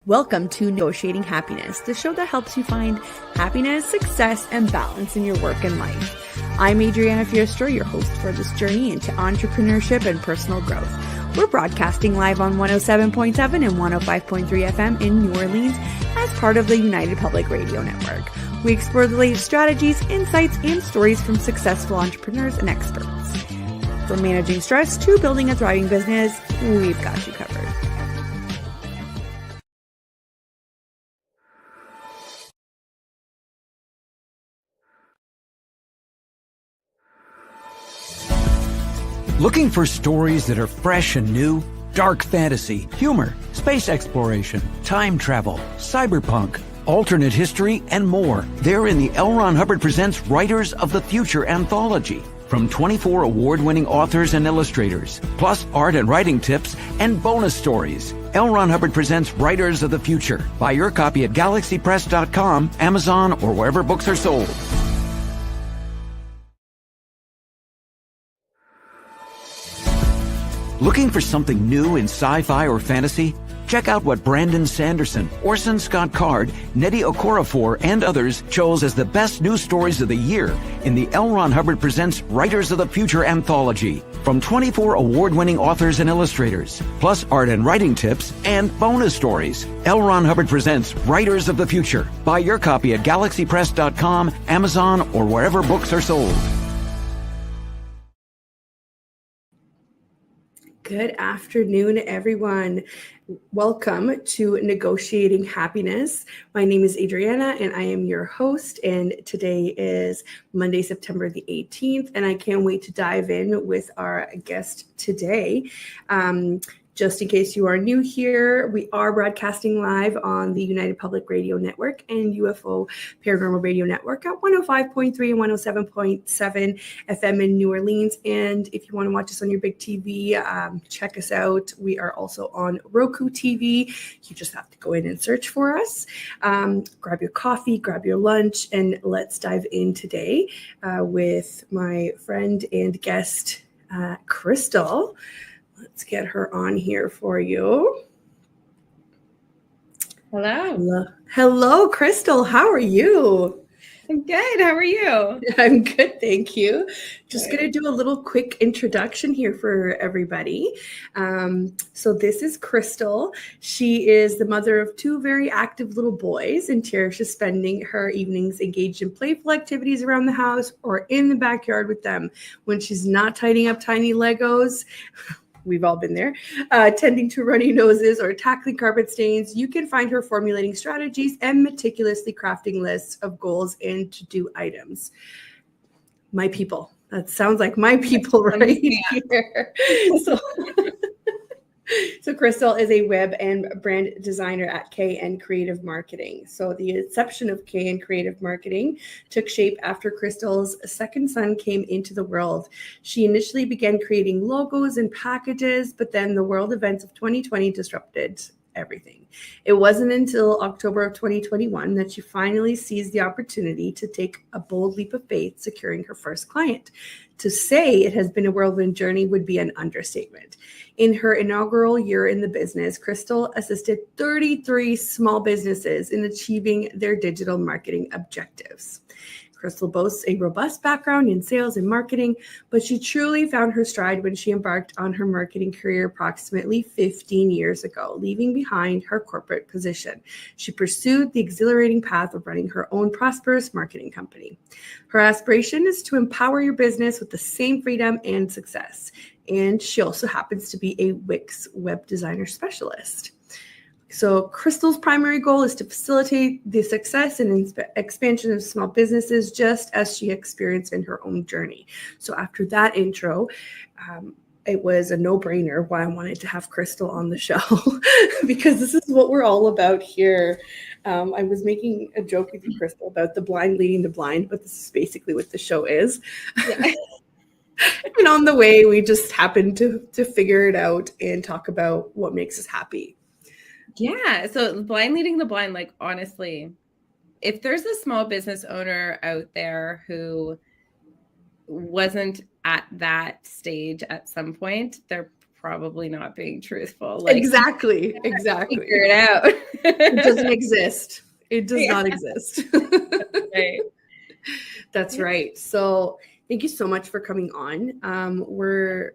Welcome to Negotiating Happiness, the show that helps you find happiness, success, and balance in your work and life. I'm Adriana Fiestra, your host for this journey into entrepreneurship and personal growth. We're broadcasting live on 107.7 and 105.3 FM in New Orleans as part of the United Public Radio Network. We explore the latest strategies, insights, and stories from successful entrepreneurs and experts. From managing stress to building a thriving business, we've got you covered. Looking for stories that are fresh and new? Dark fantasy, humor, space exploration, time travel, cyberpunk, alternate history, and more. They're in the L. Ron Hubbard Presents Writers of the Future anthology. From 24 award-winning authors and illustrators, plus art and writing tips and bonus stories. L. Ron Hubbard Presents Writers of the Future. Buy your copy at galaxypress.com, Amazon, or wherever books are sold. Looking for something new in sci-fi or fantasy? Check out what Brandon Sanderson, Orson Scott Card, Nnedi Okorafor, and others chose as the best news stories of the year in the L. Ron Hubbard Presents Writers of the Future anthology. From 24 award-winning authors and illustrators, plus art and writing tips and bonus stories. L. Ron Hubbard Presents Writers of the Future. Buy your copy at galaxypress.com, Amazon, or wherever books are sold. Good afternoon, everyone. Welcome to Negotiating Happiness. My name is Adriana, and I am your host. And today is Monday, September the 18th, and I can't wait to dive in with our guest today. Just in case you are new here, we are broadcasting live on the United Public Radio Network and UFO Paranormal Radio Network at 105.3 and 107.7 FM in New Orleans. And if you want to watch us on your big TV, check us out. We are also on Roku TV. You just have to go in and search for us. Grab your coffee, grab your lunch, and let's dive in today with my friend and guest, Krystal. Let's get her on here for you. Hello. Hello, Krystal. How are you? I'm good. How are you? I'm good, thank you. Just going to do a little quick introduction here for everybody. So this is Krystal. She is the mother of two very active little boys and cherishes spending her evenings engaged in playful activities around the house or in the backyard with them. When she's not tidying up tiny Legos, we've all been there, tending to runny noses or tackling carpet stains, you can find her formulating strategies and meticulously crafting lists of goals and to-do items. My people. That sounds like my people right here. So Krystal is a web and brand designer at KN Creative Marketing. So the inception of KN Creative Marketing took shape after Krystal's second son came into the world. She initially began creating logos and packages, but then the world events of 2020 disrupted everything. It wasn't until October of 2021 that she finally seized the opportunity to take a bold leap of faith, securing her first client. To say it has been a whirlwind journey would be an understatement. In her inaugural year in the business, Krystal assisted 33 small businesses in achieving their digital marketing objectives. Krystal boasts a robust background in sales and marketing, but she truly found her stride when she embarked on her marketing career approximately 15 years ago, leaving behind her corporate position. She pursued the exhilarating path of running her own prosperous marketing company. Her aspiration is to empower your business with the same freedom and success. And she also happens to be a Wix web designer specialist. So Krystal's primary goal is to facilitate the success and expansion of small businesses, just as she experienced in her own journey. So after that intro, it was a no-brainer why I wanted to have Krystal on the show because this is what we're all about here. I was making a joke with you, Krystal, about the blind leading the blind, but this is basically what the show is. Yeah. And on the way, we just happened to figure it out and talk about what makes us happy. Yeah. So blind leading the blind, like honestly, if there's a small business owner out there who wasn't at that stage at some point, they're probably not being truthful. Like, Exactly. figure it out. It doesn't exist. It does Yeah. not exist. Right. That's right. So thank you so much for coming on. We're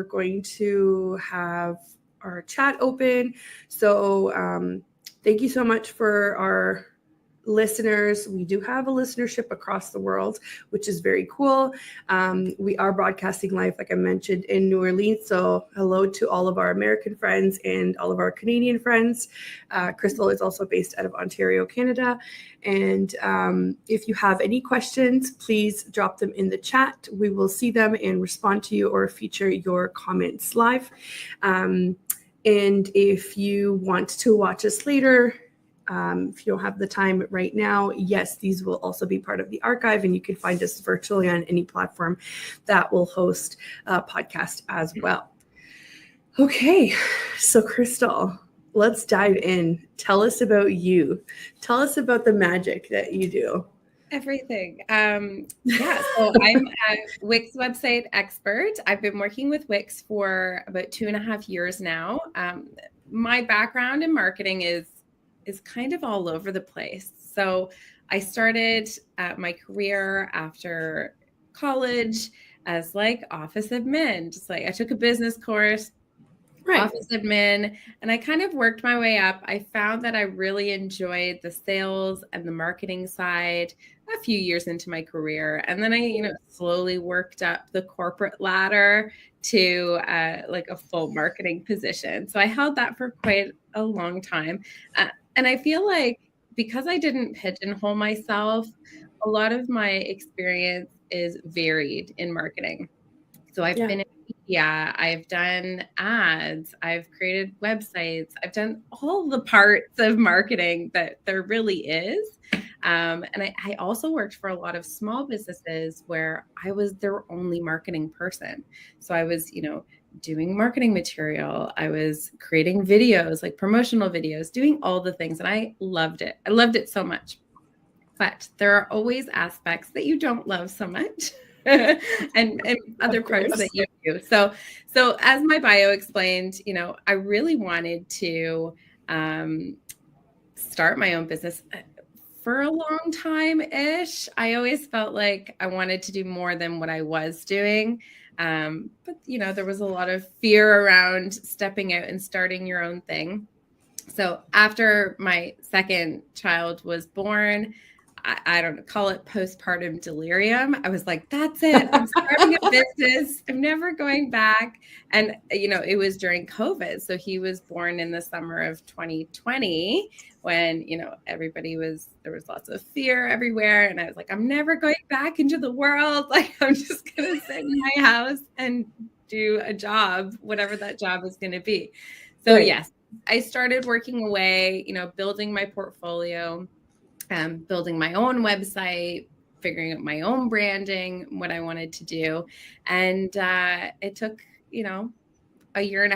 going to have our chat open. So thank you so much for our listeners. We do have a listenership across the world, which is very cool. We are broadcasting live, like I mentioned, in New Orleans. So hello to all of our American friends and all of our Canadian friends. Krystal is also based out of Ontario, Canada. And if you have any questions, please drop them in the chat. We will see them and respond to you or feature your comments live. And if you want to watch us later, if you don't have the time right now, yes, these will also be part of the archive, and you can find us virtually on any platform that will host a podcast as well. Okay, so Krystal, let's dive in. Tell us about you. Tell us about the magic that you do. Everything. So I'm a Wix website expert. I've been working with Wix for about 2.5 years now. My background in marketing is kind of all over the place. So I started my career after college as like office admin. Just like I took a business course, office admin, and I kind of worked my way up. I found that I really enjoyed the sales and the marketing side a few years into my career. And then I, slowly worked up the corporate ladder to like a full marketing position. So I held that for quite a long time. And I feel like because I didn't pigeonhole myself, a lot of my experience is varied in marketing. So I've been in media, I've done ads, I've created websites, I've done all the parts of marketing that there really is. And I also worked for a lot of small businesses where I was their only marketing person. So I was, doing marketing material. I was creating videos, like promotional videos, doing all the things. And I loved it. I loved it so much. But there are always aspects that you don't love so much. and other parts that you do. So as my bio explained, I really wanted to start my own business for a long time-ish. I always felt like I wanted to do more than what I was doing. But there was a lot of fear around stepping out and starting your own thing. So after my second child was born, I don't know, call it postpartum delirium. I was like, that's it. I'm starting a business. I'm never going back. And, it was during COVID. So he was born in the summer of 2020 when, there was lots of fear everywhere. And I was like, I'm never going back into the world. Like, I'm just going to sit in my house and do a job, whatever that job is going to be. So yes, I started working away, building my portfolio, building my own website, figuring out my own branding, what I wanted to do. And it took, 1.5 years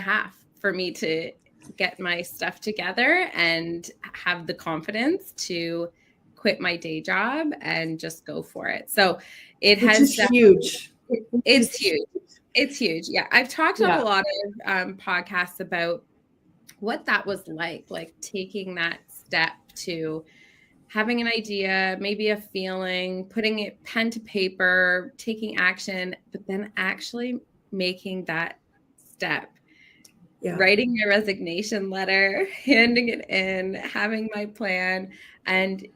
for me to get my stuff together and have the confidence to quit my day job and just go for it. So it has huge. It's huge. It's huge. Yeah. I've talked on a lot of podcasts about what that was like taking that step to having an idea, maybe a feeling, putting it pen to paper, taking action, but then actually making that step, writing my resignation letter, handing it in, having my plan. And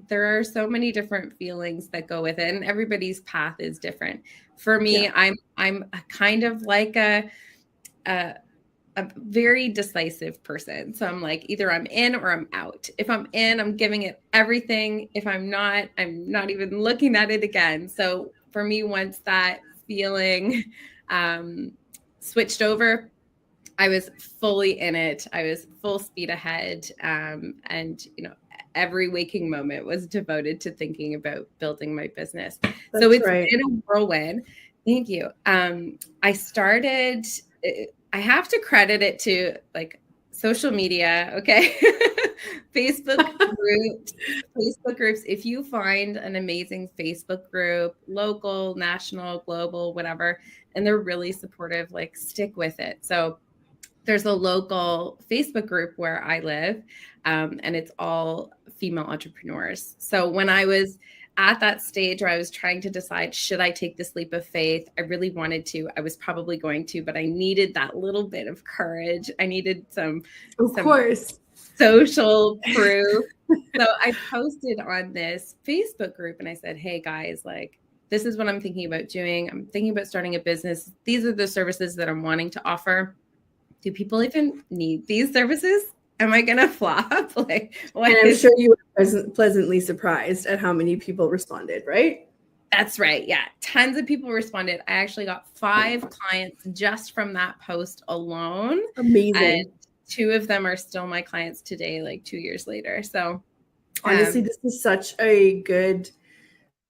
there are so many different feelings that go with it, and everybody's path is different. For me, I'm kind of like a very decisive person. So I'm like, either I'm in or I'm out. If I'm in, I'm giving it everything. If I'm not even looking at it again. So for me, once that feeling switched over, I was fully in it. I was full speed ahead. And every waking moment was devoted to thinking about building my business. So it's been a whirlwind. Thank you. I have to credit it to like social media, okay? Facebook groups. If you find an amazing Facebook group, local, national, global, whatever, and they're really supportive, like stick with it. So there's a local Facebook group where I live, and it's all female entrepreneurs. So when I was at that stage where I was trying to decide, should I take this leap of faith? I really wanted to. I was probably going to, but I needed that little bit of courage. I needed some course, social proof. So I posted on this Facebook group and I said, hey guys, like, this is what I'm thinking about doing. I'm thinking about starting a business. These are the services that I'm wanting to offer. Do people even need these services? Am I going to flop? Like, and I'm sure you were pleasantly surprised at how many people responded, right? That's right. Yeah. Tons of people responded. I actually got 5 clients just from that post alone. Amazing. And 2 of them are still my clients today, like 2 years later. So honestly, this is such a good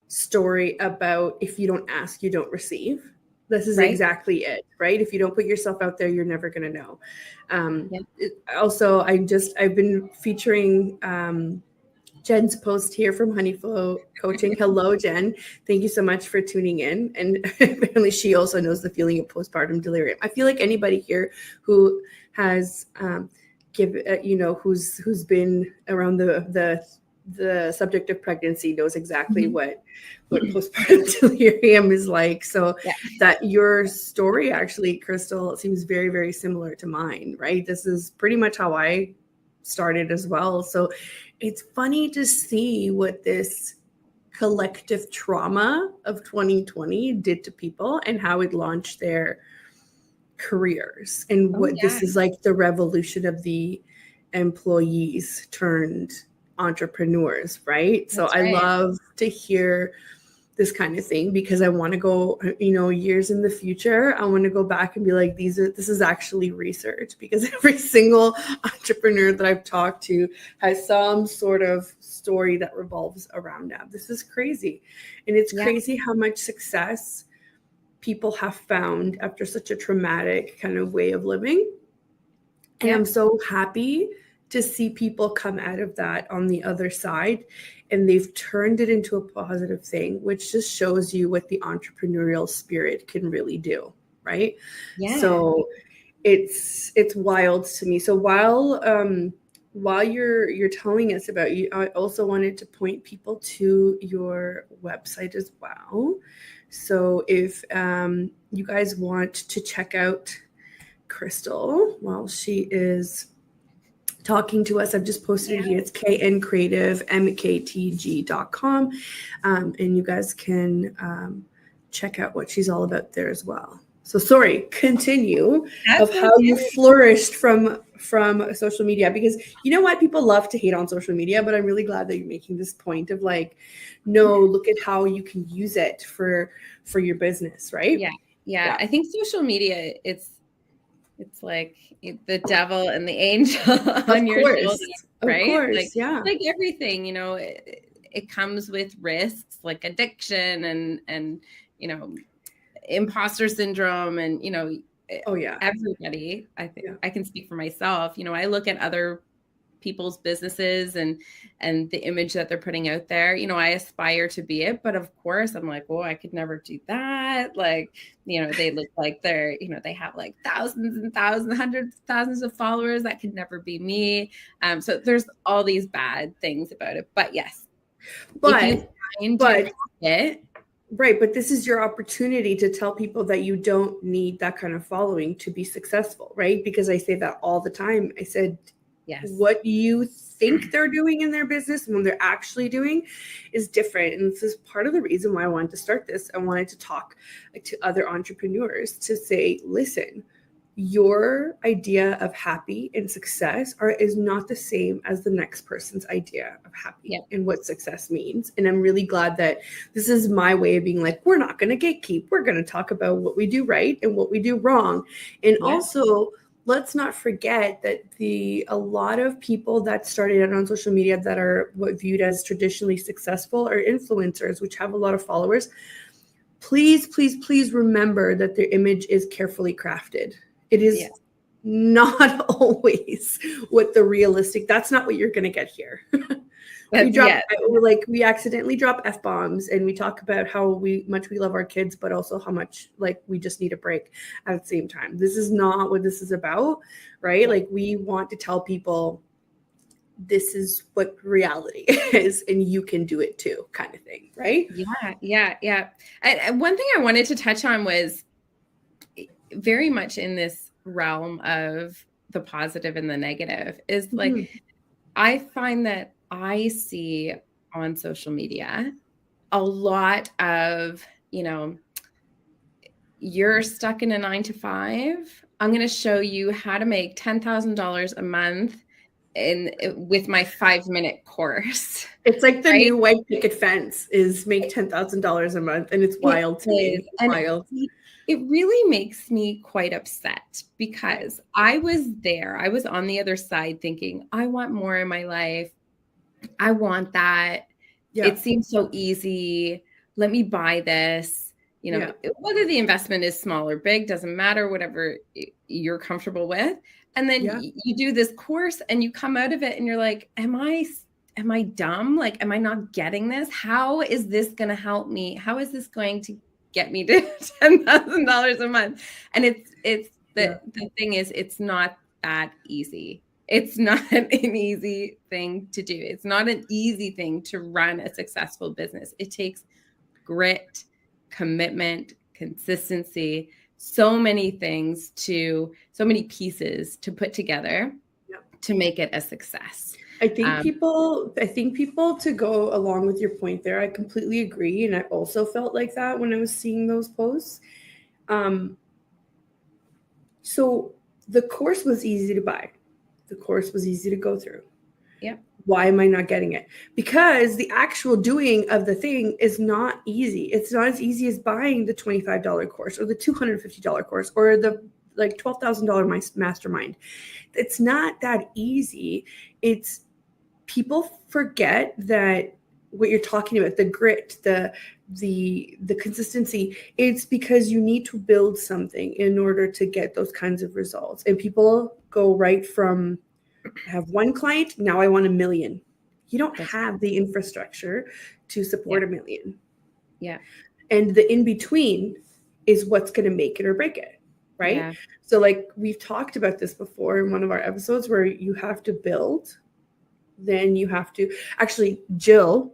story about if you don't ask, you don't receive. This is right? Exactly it, right? If you don't put yourself out there, you're never going to know. Also, I've been featuring Jen's post here from Honeyflow Coaching. Hello, Jen. Thank you so much for tuning in. And apparently she also knows the feeling of postpartum delirium. I feel like anybody here who has who's been around the subject of pregnancy knows exactly what postpartum delirium is like. So that your story actually, Krystal, seems very, very similar to mine, right? This is pretty much how I started as well. So it's funny to see what this collective trauma of 2020 did to people and how it launched their careers and this is like the revolution of the employees turned entrepreneurs, right? So I love to hear this kind of thing because I want to go, years in the future, I want to go back and be like, this is actually research, because every single entrepreneur that I've talked to has some sort of story that revolves around that. This is crazy. And it's crazy how much success people have found after such a traumatic kind of way of living. And I'm so happy to see people come out of that on the other side, and they've turned it into a positive thing, which just shows you what the entrepreneurial spirit can really do, right? Yeah. So it's wild to me. So while you're telling us about you, I also wanted to point people to your website as well. So if you guys want to check out Krystal while she is talking to us, I've just posted it here. It's kncreativemktg.com. And you guys can check out what she's all about there as well. So sorry, continue of how you flourished from social media, because you know what? People love to hate on social media, but I'm really glad that you're making this point of like, no, look at how you can use it for your business, right? Yeah. I think social media, it's like the devil and the angel on your shoulder, right? Of course, like everything, it comes with risks like addiction and imposter syndrome and everybody. I think I can speak for myself. I look at other people's businesses and the image that they're putting out there. I aspire to be it, but of course I'm like, oh, I could never do that. Like, they look like they're, they have like thousands and thousands, hundreds of thousands of followers. That could never be me. So there's all these bad things about it. But yes, right. But this is your opportunity to tell people that you don't need that kind of following to be successful, right? Because I say that all the time. I said, what you think they're doing in their business and what they're actually doing is different. And this is part of the reason why I wanted to start this. I wanted to talk to other entrepreneurs to say, listen, your idea of happy and success is not the same as the next person's idea of happy and what success means. And I'm really glad that this is my way of being like, we're not going to gatekeep. We're going to talk about what we do right and what we do wrong. And also, let's not forget that a lot of people that started out on social media that are viewed as traditionally successful are influencers, which have a lot of followers. Please, please, please remember that their image is carefully crafted. It is not always what the realistic, that's not what you're going to get here. We accidentally drop F-bombs, and we talk about how much we love our kids, but also how much like we just need a break at the same time. This is not what this is about, right? Like, we want to tell people this is what reality is, and you can do it too, kind of thing, right? Yeah. And one thing I wanted to touch on was very much in this realm of the positive and the negative is like, I find that I see on social media a lot of, you're stuck in a 9-to-5. I'm going to show you how to make $10,000 a month with my 5-minute course. It's like the new white picket fence is make $10,000 a month, and it's wild to me. It's wild. It really makes me quite upset because I was on the other side thinking, I want more in my life. I want that. Yeah. It seems so easy. Let me buy this. Whether the investment is small or big, doesn't matter, whatever you're comfortable with. And then you do this course and you come out of it and you're like, am I dumb? Like, am I not getting this? How is this going to help me? How is this going to get me to $10,000 a month? And the thing is, it's not that easy. It's not an easy thing to do. It's not an easy thing to run a successful business. It takes grit, commitment, consistency, so many pieces to put together to make it a success. I think people to go along with your point there, I completely agree. And I also felt like that when I was seeing those posts. So the course was easy to buy. The course was easy to go through. Yeah. Why am I not getting it? Because the actual doing of the thing is not easy. It's not as easy as buying the $25 course or the $250 course or the like $12,000 mastermind. It's not that easy. It's people forget that what you're talking about, the grit, the consistency, it's because you need to build something in order to get those kinds of results. And people go right from I have one client, now I want 1 million. You don't have the infrastructure to support 1 million. Yeah. And the in-between is what's going to make it or break it, right? Yeah. So like we've talked about this before in one of our episodes where you have to build, then you have to actually Jill,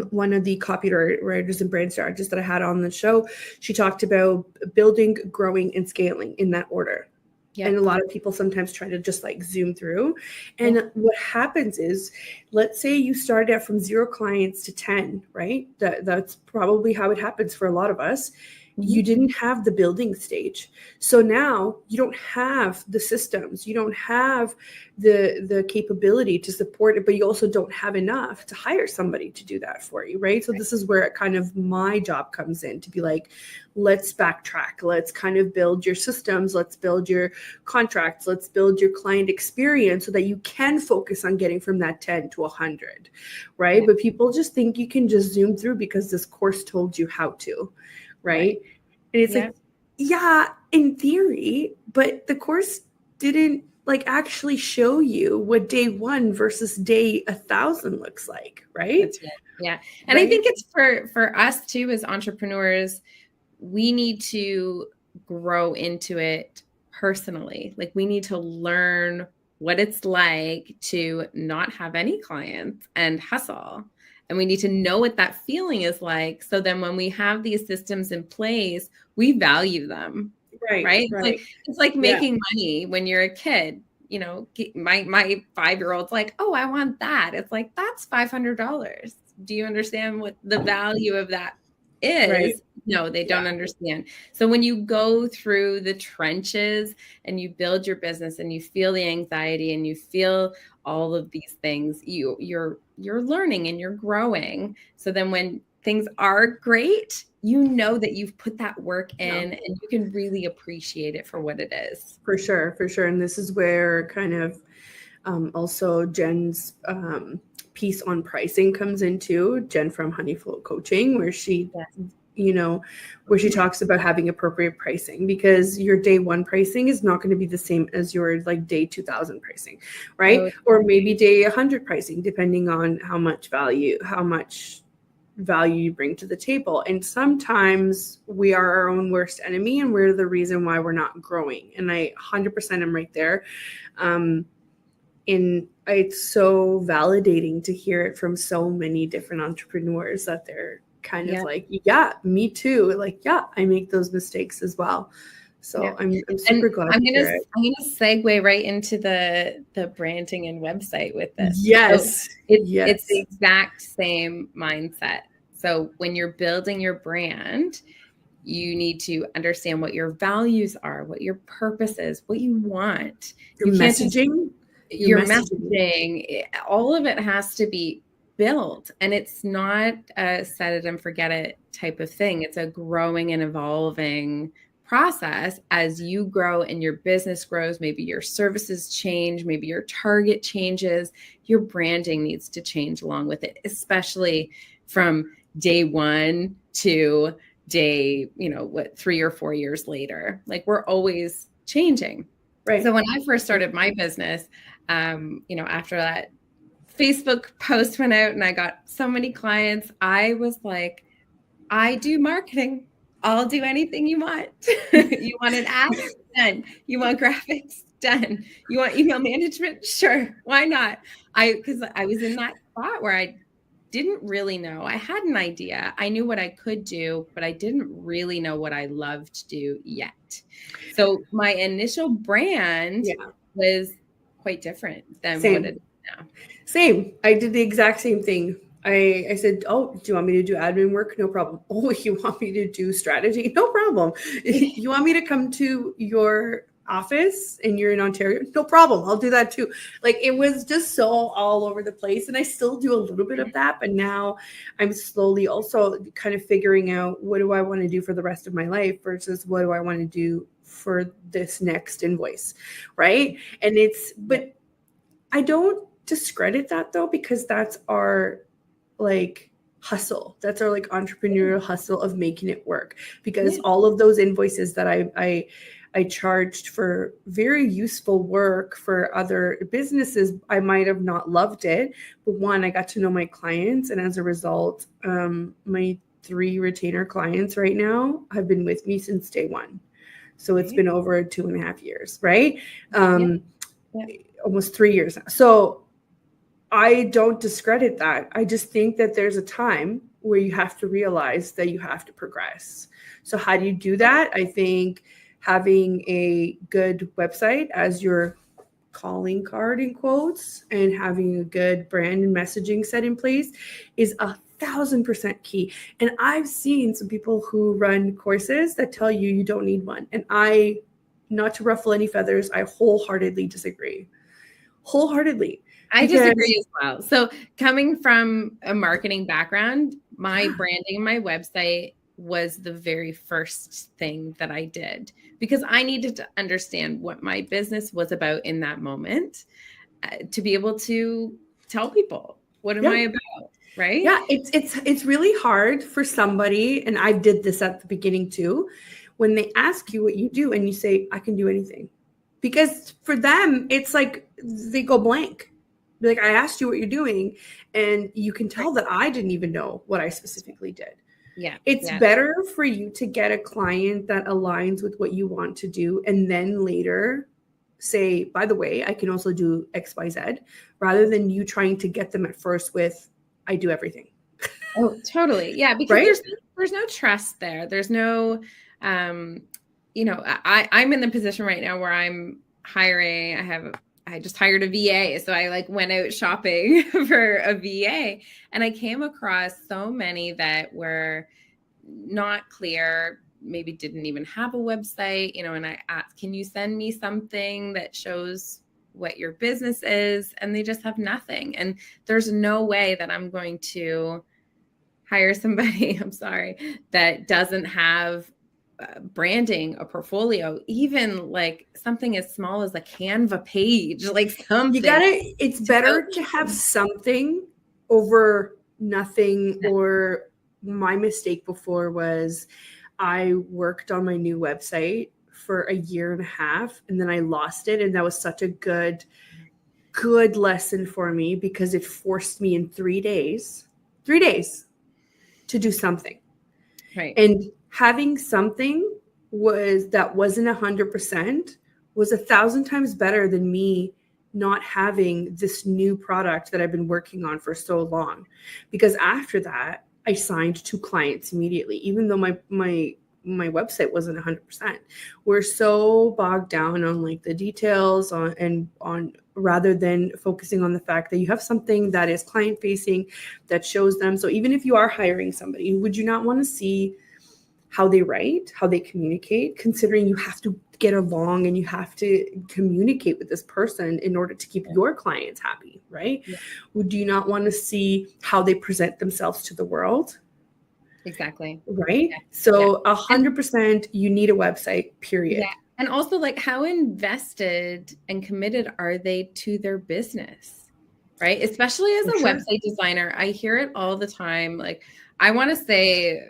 one of the copywriters and brand strategists that I had on the show, she talked about building, growing, and scaling in that order. Yeah. And a lot of people sometimes try to just like zoom through. And what happens is, let's say you started out from 0 clients to 10, right? That's probably how it happens for a lot of us. You didn't have the building stage. So now you don't have the systems. You don't have the capability to support it, but you also don't have enough to hire somebody to do that for you, right? So this is where kind of my job comes in to be like, let's backtrack. Let's kind of build your systems. Let's build your contracts. Let's build your client experience so that you can focus on getting from that 10 to 100, right? But people just think you can just zoom through because this course told you how to. Right. And it's like, in theory, but the course didn't like actually show you what day 1 versus day 1,000 looks like. Right. That's right. Yeah. And I think it's for us too, as entrepreneurs, we need to grow into it personally. Like we need to learn what it's like to not have any clients and hustle. And we need to know what that feeling is like. So then when we have these systems in place, we value them. Right. It's like making money when you're a kid. My 5-year-old's like, oh, I want that. It's like, that's $500. Do you understand what the value of that is? Right. No, they don't understand. So when you go through the trenches and you build your business and you feel the anxiety and you feel all of these things, you're learning and you're growing. So then when things are great, you know that you've put that work in and you can really appreciate it for what it is. For sure. And this is where kind of also Jen's piece on pricing comes into Jen from Honey Flow Coaching, where she where she talks about having appropriate pricing, because your day one pricing is not going to be the same as your like day 2000 pricing, right? Oh. Or maybe day 100 pricing, depending on how much value you bring to the table. And sometimes we are our own worst enemy, and we're the reason why we're not growing. And I 100% am right there. And it's so validating to hear it from so many different entrepreneurs that they're kind of like, yeah, me too. Like, yeah, I make those mistakes as well. So I'm super glad I'm to hear it. I'm gonna segue right into the branding and website with this. Yes. So it's the exact same mindset. So when you're building your brand, you need to understand what your values are, what your purpose is, what you want. Your messaging, all of it has to be built. And it's not a set it and forget it type of thing. It's a growing and evolving process as you grow and your business grows. Maybe your services change, maybe your target changes, your branding needs to change along with it, especially from day one to day, 3 or 4 years later. Like, we're always changing. Right. So when I first started my business, after that Facebook post went out and I got so many clients, I was like, I do marketing. I'll do anything you want. You want an ad? Done. You want graphics? Done. You want email management? Sure. Why not? Because I was in that spot where I didn't really know. I had an idea. I knew what I could do, but I didn't really know what I loved to do yet. So my initial brand was quite different than what it is now. Same. I did the exact same thing. I said, oh, do you want me to do admin work? No problem. Oh, you want me to do strategy? No problem. You want me to come to your office and you're in Ontario? No problem. I'll do that too. Like, it was just so all over the place. And I still do a little bit of that, but now I'm slowly also kind of figuring out, what do I want to do for the rest of my life versus what do I want to do for this next invoice, right? And but I don't discredit that though, because that's our hustle. That's our entrepreneurial hustle of making it work, because all of those invoices that I charged for very useful work for other businesses, I might have not loved it, but one, I got to know my clients, and as a result, my 3 retainer clients right now have been with me since day one. So it's been over 2.5 years, right? Almost 3 years now. So I don't discredit that. I just think that there's a time where you have to realize that you have to progress. So how do you do that? I think having a good website as your calling card in quotes, and having a good brand and messaging set in place is 1,000% key. And I've seen some people who run courses that tell you don't need one. And not to ruffle any feathers, I wholeheartedly disagree. Wholeheartedly. I disagree as well. So coming from a marketing background, my branding, my website was the very first thing that I did, because I needed to understand what my business was about in that moment, to be able to tell people, what am I about? Right? Yeah. It's really hard for somebody. And I did this at the beginning too, when they ask you what you do and you say, I can do anything, because for them, it's like they go blank. Like, I asked you what you're doing, and you can tell that I didn't even know what I specifically did. Yeah. It's better for you to get a client that aligns with what you want to do, and then later say, by the way, I can also do X, Y, Z, rather than you trying to get them at first with, I do everything. Oh, totally. Yeah. Because there's no trust there. There's no, I'm in the position right now where I'm hiring. I just hired a VA. So I went out shopping for a VA, and I came across so many that were not clear, maybe didn't even have a website, and I asked, can you send me something that shows what your business is? And they just have nothing. And there's no way that I'm going to hire somebody, I'm sorry, that doesn't have branding, a portfolio, even something as small as a Canva page, something. It's better to have something over nothing or my mistake before was I worked on my new website for a year and a half, and then I lost it. And that was such a good lesson for me, because it forced me in 3 days to do something. Right. And having something that wasn't 100% was 1,000 times better than me not having this new product that I've been working on for so long. Because after that, I signed 2 clients immediately, even though my website wasn't 100%. We're so bogged down on like the details on rather than focusing on the fact that you have something that is client facing, that shows them. So even if you are hiring somebody, would you not want to see how they write, how they communicate, considering you have to get along and you have to communicate with this person in order to keep your clients happy, right? Yeah. Would you not want to see how they present themselves to the world? Exactly. Right. Yeah. So 100% you need a website, period. Yeah. And also, like, how invested and committed are they to their business? Right. Especially as a website designer, I hear it all the time. Like, I want to say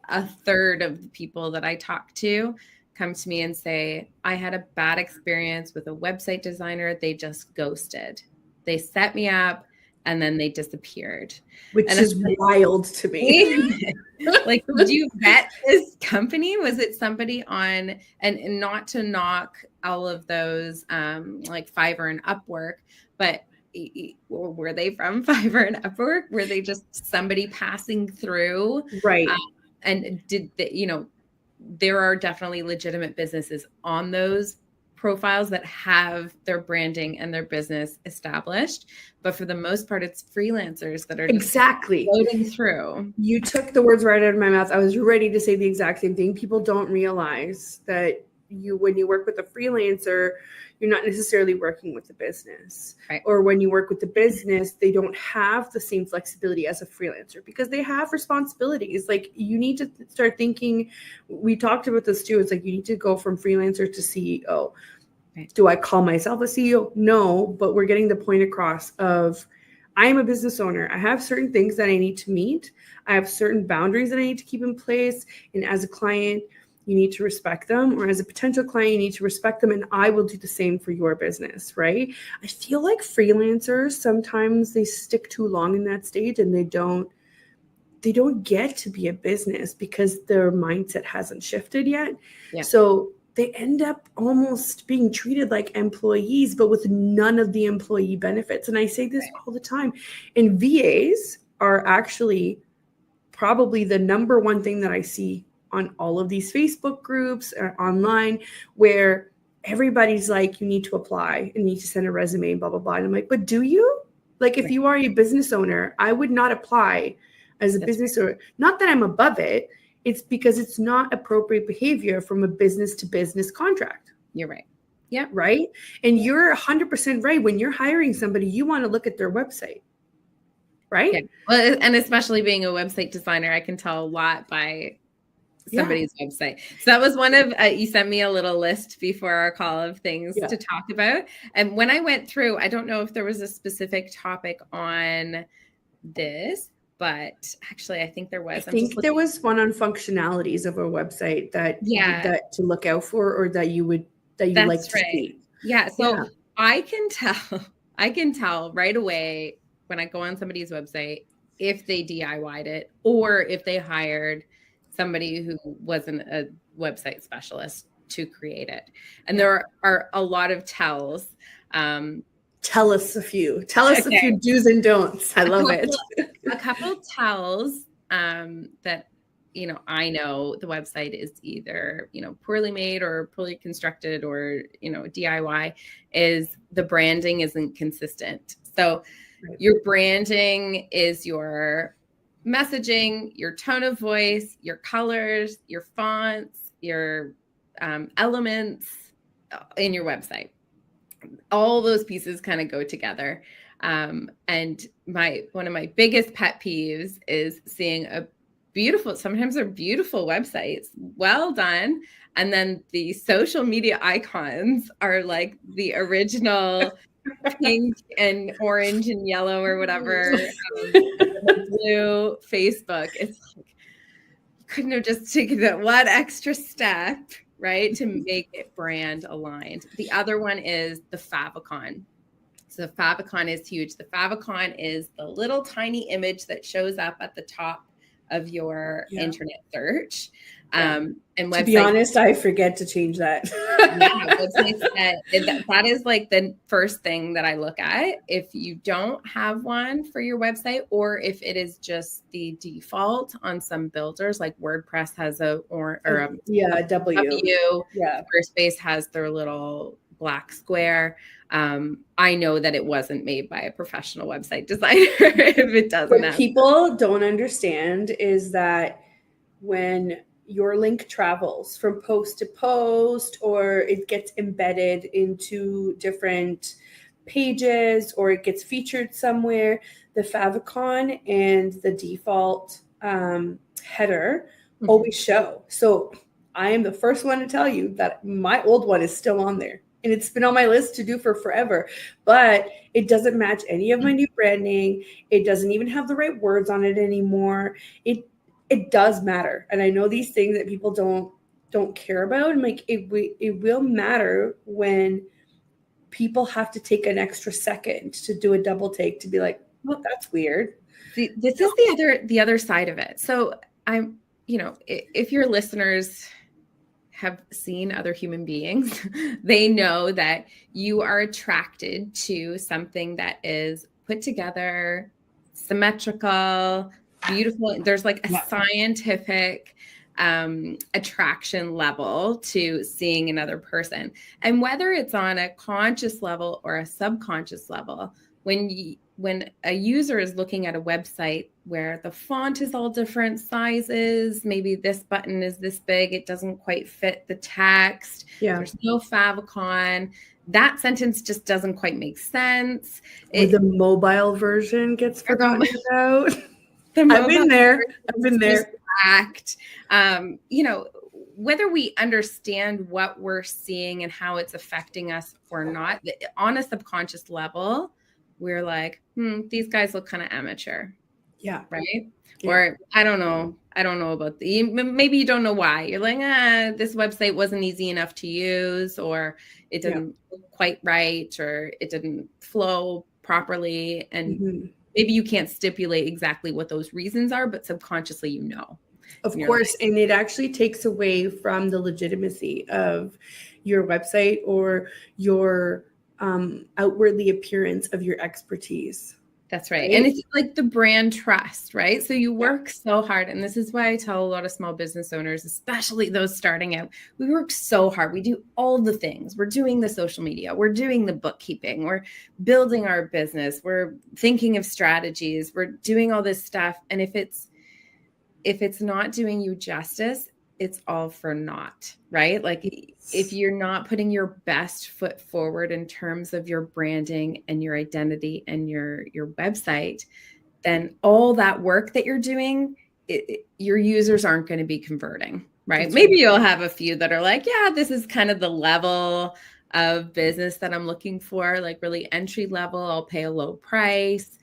a third of the people that I talk to come to me and say, I had a bad experience with a website designer. They just ghosted. They set me up and then they disappeared. Which is wild to me. Like, did you vet this company? Was it somebody on, and not to knock all of those like Fiverr and Upwork, but were they from Fiverr and Upwork? Were they just somebody passing through? Right. And did they, there are definitely legitimate businesses on those profiles that have their branding and their business established, but for the most part, it's freelancers that are exactly floating through. You took the words right out of my mouth. I was ready to say the exact same thing. People don't realize that when you work with a freelancer, you're not necessarily working with the business. Right. Or when you work with the business, they don't have the same flexibility as a freelancer because they have responsibilities. Like, you need to start thinking, we talked about this too. It's like, you need to go from freelancer to CEO. Right. Do I call myself a CEO? No, but we're getting the point across of, I am a business owner. I have certain things that I need to meet. I have certain boundaries that I need to keep in place. And as a client, you need to respect them, or as a potential client, you need to respect them. And I will do the same for your business, right? I feel like freelancers, sometimes they stick too long in that stage and they don't get to be a business because their mindset hasn't shifted yet. Yeah. So they end up almost being treated like employees, but with none of the employee benefits. And I say this all the time. And VAs are actually probably the number one thing that I see on all of these Facebook groups or online, where everybody's like, you need to apply and need to send a resume and blah, blah, blah. And I'm like, but do you? Like, if you are a business owner, I would not apply as a business owner. Not that I'm above it. It's because it's not appropriate behavior from a business to business contract. You're right. Yeah. Right. And you're 100% right. When you're hiring somebody, you want to look at their website. Right. Yeah. Well, and especially being a website designer, I can tell a lot by somebody's website. So that was one of, you sent me a little list before our call of things to talk about. And when I went through, I don't know if there was a specific topic on this, but actually I think there was. I think there was one on functionalities of a website that to look out for, or that you like to see. Yeah. So I can tell right away when I go on somebody's website if they DIY'd it or if they hired somebody who wasn't a website specialist to create it. And there are a lot of tells. Tell us a few. Tell us a few do's and don'ts. I love it. A couple tells that, I know the website is either, poorly made or poorly constructed or, DIY, is the branding isn't consistent. So your branding is your messaging, your tone of voice, your colors, your fonts, your elements in your website. All those pieces kind of go together. And one of my biggest pet peeves is seeing sometimes they're beautiful websites, well done. And then the social media icons are like the original pink and orange and yellow or whatever blue Facebook. It's like, couldn't have just taken that one extra step, right, to make it brand aligned. The other one is the favicon. So the favicon is huge. The favicon is the little tiny image that shows up at the top of your internet search. And to be honest, I forget to change that. That is like the first thing that I look at. If you don't have one for your website, or if it is just the default on some builders, like WordPress has a W. Yeah. Squarespace has their little black square. I know that it wasn't made by a professional website designer if it doesn't. What people don't understand is that when your link travels from post to post, or it gets embedded into different pages, or it gets featured somewhere, the favicon and the default header always show. So I am the first one to tell you that my old one is still on there. And it's been on my list to do for forever, but it doesn't match any of my new branding. It doesn't even have the right words on it anymore. It does matter. And I know these things that people don't care about. And like, it will matter when people have to take an extra second to do a double take to be like, well, that's weird. See, this is the other side of it. So I'm, if your listeners have seen other human beings, they know that you are attracted to something that is put together, symmetrical, beautiful. There's like a scientific attraction level to seeing another person. And whether it's on a conscious level or a subconscious level, when a user is looking at a website where the font is all different sizes, maybe this button is this big, it doesn't quite fit the text, there's no favicon, that sentence just doesn't quite make sense. The mobile version gets forgotten about. I've been there. Whether we understand what we're seeing and how it's affecting us or not, on a subconscious level, we're like, these guys look kind of amateur. Yeah. Right. Yeah. Or I don't know about maybe you don't know why. You're like, this website wasn't easy enough to use, or it didn't look quite right, or it didn't flow properly. And maybe you can't stipulate exactly what those reasons are, but subconsciously, Of course. And it actually takes away from the legitimacy of your website or your outwardly appearance of your expertise. That's right. And it's like the brand trust, right? So you work so hard. And this is why I tell a lot of small business owners, especially those starting out, we work so hard. We do all the things. We're doing the social media. We're doing the bookkeeping. We're building our business. We're thinking of strategies. We're doing all this stuff. And if it's not doing you justice, it's all for naught, right? Like if you're not putting your best foot forward in terms of your branding and your identity and your website, then all that work that you're doing, your users aren't going to be converting, right? Maybe you'll have a few that are like, yeah, this is kind of the level of business that I'm looking for, like really entry level. I'll pay a low price